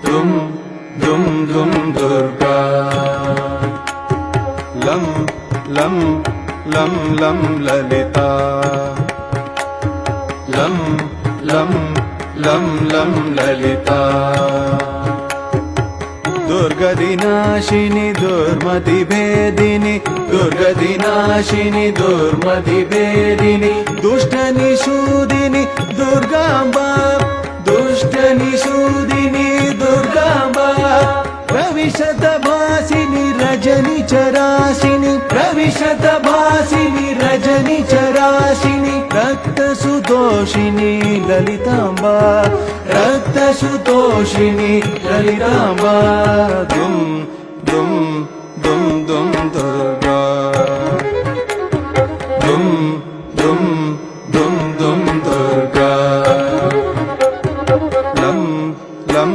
दुम दुम दुम दुर्गा लं लं लं लं ललिता लं लं लं लं ललिता दुर्गतिनाशिनी दुर्मतिभेदिनी दुर्गतिनाशिनी दुर्मतिभेदिनी दुष्टनिषूदिनी दुर्गाम्बा दुष्टनिषूदिनी दुर्गाम्बा प्रविशतभासिनी रजनिचराशिनी प्रविशतभासिनी रजनिचराशिनी रक्तसुतोषिनी ललिताम्बा रक्तसुतोषिनी ललिताम्बा दुम दुम दुम दुम दुर्गा दुम दुम दुम दुम दुर्गा लं लं